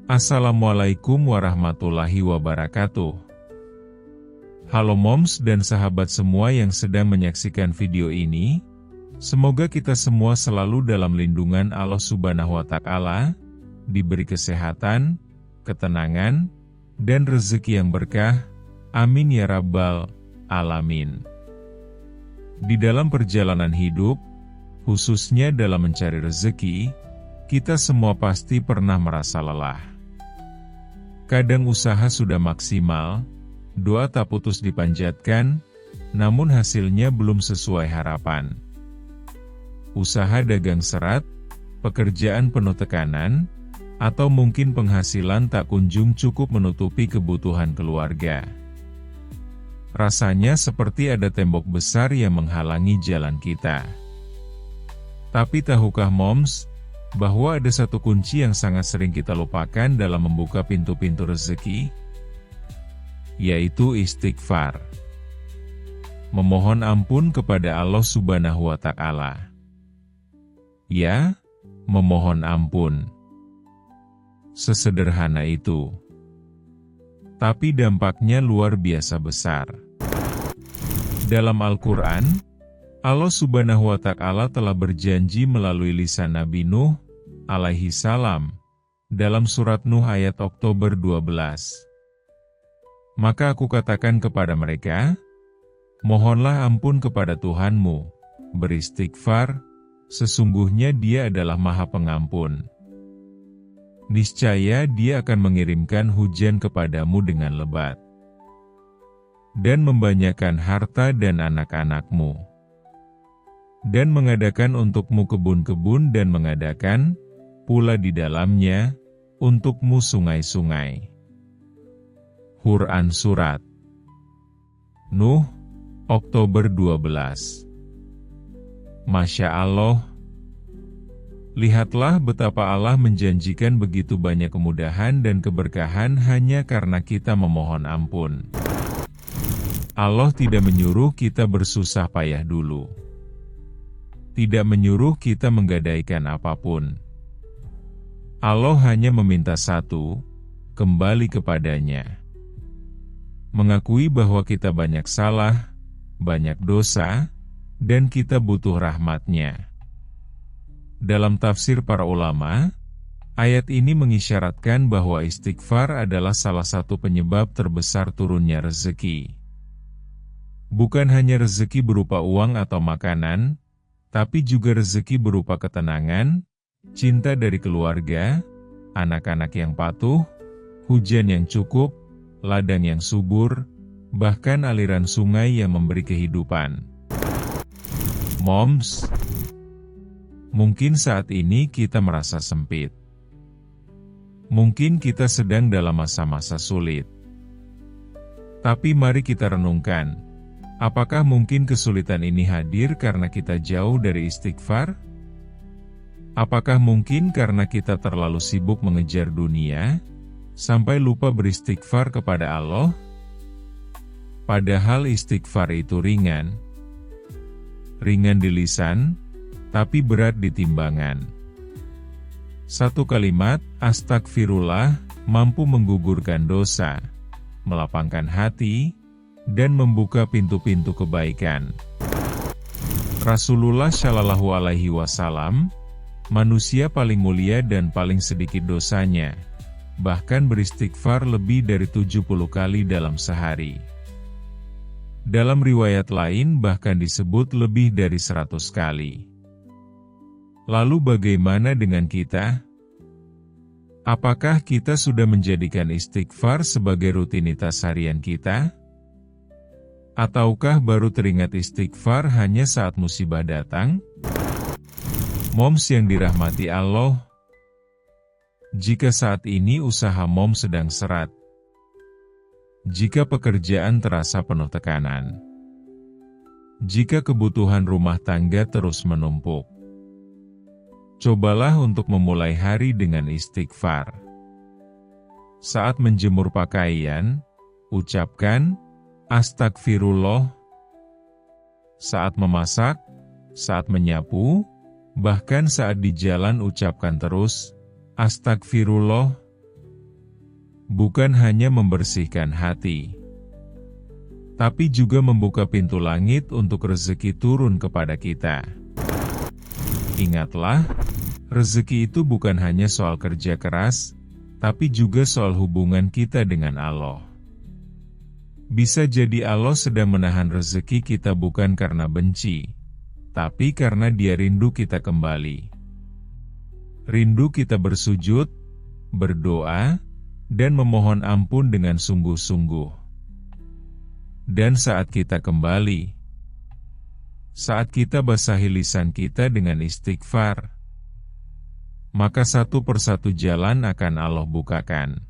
Assalamualaikum warahmatullahi wabarakatuh. Halo moms dan sahabat semua yang sedang menyaksikan video ini. Semoga kita semua selalu dalam lindungan Allah Subhanahu wa Ta'ala, diberi kesehatan, ketenangan, dan rezeki yang berkah. Amin ya Rabbal Alamin. Di dalam perjalanan hidup, khususnya dalam mencari rezeki, kita semua pasti pernah merasa lelah. Kadang usaha sudah maksimal, doa tak putus dipanjatkan, namun hasilnya belum sesuai harapan. Usaha dagang serat, pekerjaan penuh tekanan, atau mungkin penghasilan tak kunjung cukup menutupi kebutuhan keluarga. Rasanya seperti ada tembok besar yang menghalangi jalan kita. Tapi tahukah moms, bahwa ada satu kunci yang sangat sering kita lupakan dalam membuka pintu-pintu rezeki, yaitu istighfar. Memohon ampun kepada Allah Subhanahu wa Ta'ala. Ya, memohon ampun. Sesederhana itu. Tapi dampaknya luar biasa besar. Dalam Al-Quran, Allah Subhanahu wa Ta'ala telah berjanji melalui lisan Nabi Nuh alaihi salam dalam surat Nuh ayat Oktober 12. Maka aku katakan kepada mereka, mohonlah ampun kepada Tuhanmu, beristighfar, sesungguhnya Dia adalah Maha Pengampun. Niscaya Dia akan mengirimkan hujan kepadamu dengan lebat, dan membanyakkan harta dan anak-anakmu, dan mengadakan untukmu kebun-kebun dan mengadakan pula di dalamnya untukmu sungai-sungai. Quran Surat Nuh, Oktober 12. Masya Allah. Lihatlah betapa Allah menjanjikan begitu banyak kemudahan dan keberkahan hanya karena kita memohon ampun. Allah tidak menyuruh kita bersusah payah dulu. Tidak menyuruh kita menggadaikan apapun. Allah hanya meminta satu, kembali kepadanya. Mengakui bahwa kita banyak salah, banyak dosa, dan kita butuh rahmat-Nya. Dalam tafsir para ulama, ayat ini mengisyaratkan bahwa istighfar adalah salah satu penyebab terbesar turunnya rezeki. Bukan hanya rezeki berupa uang atau makanan, tapi juga rezeki berupa ketenangan, cinta dari keluarga, anak-anak yang patuh, hujan yang cukup, ladang yang subur, bahkan aliran sungai yang memberi kehidupan. Moms, mungkin saat ini kita merasa sempit. Mungkin kita sedang dalam masa-masa sulit. Tapi mari kita renungkan, apakah mungkin kesulitan ini hadir karena kita jauh dari istighfar? Apakah mungkin karena kita terlalu sibuk mengejar dunia, sampai lupa beristighfar kepada Allah? Padahal istighfar itu ringan. Ringan di lisan, tapi berat di timbangan. Satu kalimat, astagfirullah, mampu menggugurkan dosa, melapangkan hati, dan membuka pintu-pintu kebaikan. Rasulullah Shallallahu Alaihi Wasallam, manusia paling mulia dan paling sedikit dosanya, bahkan beristighfar lebih dari 70 kali dalam sehari. Dalam riwayat lain bahkan disebut lebih dari 100 kali. Lalu bagaimana dengan kita? Apakah kita sudah menjadikan istighfar sebagai rutinitas harian kita? Ataukah baru teringat istighfar hanya saat musibah datang? Moms yang dirahmati Allah, jika saat ini usaha moms sedang seret, jika pekerjaan terasa penuh tekanan, jika kebutuhan rumah tangga terus menumpuk, cobalah untuk memulai hari dengan istighfar. Saat menjemur pakaian, ucapkan, astagfirullah. Saat memasak, saat menyapu, bahkan saat di jalan ucapkan terus, astagfirullah, bukan hanya membersihkan hati, tapi juga membuka pintu langit untuk rezeki turun kepada kita. Ingatlah, rezeki itu bukan hanya soal kerja keras, tapi juga soal hubungan kita dengan Allah. Bisa jadi Allah sedang menahan rezeki kita bukan karena benci, tapi karena Dia rindu kita kembali. Rindu kita bersujud, berdoa, dan memohon ampun dengan sungguh-sungguh. Dan saat kita kembali, saat kita basahi lisan kita dengan istighfar, maka satu persatu jalan akan Allah bukakan.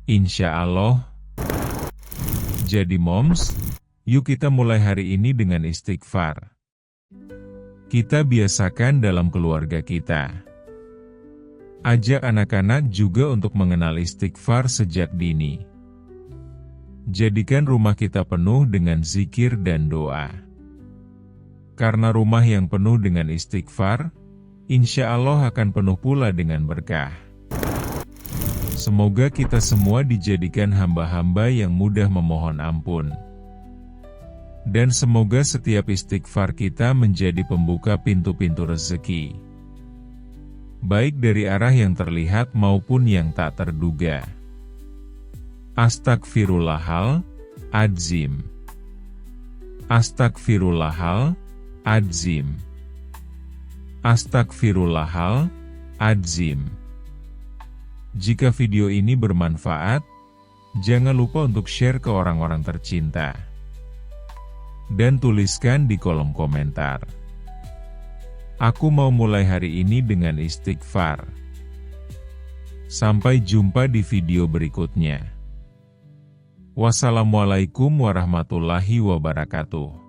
Insya Allah. Jadi moms, yuk kita mulai hari ini dengan istighfar. Kita biasakan dalam keluarga kita. Ajak anak-anak juga untuk mengenal istighfar sejak dini. Jadikan rumah kita penuh dengan zikir dan doa. Karena rumah yang penuh dengan istighfar, insya Allah akan penuh pula dengan berkah. Semoga kita semua dijadikan hamba-hamba yang mudah memohon ampun. Dan semoga setiap istighfar kita menjadi pembuka pintu-pintu rezeki, baik dari arah yang terlihat maupun yang tak terduga. Astagfirullahal-adzim. Astagfirullahal-adzim. Astagfirullahal-adzim. Jika video ini bermanfaat, jangan lupa untuk share ke orang-orang tercinta. Dan tuliskan di kolom komentar. Aku mau mulai hari ini dengan istighfar. Sampai jumpa di video berikutnya. Wassalamualaikum warahmatullahi wabarakatuh.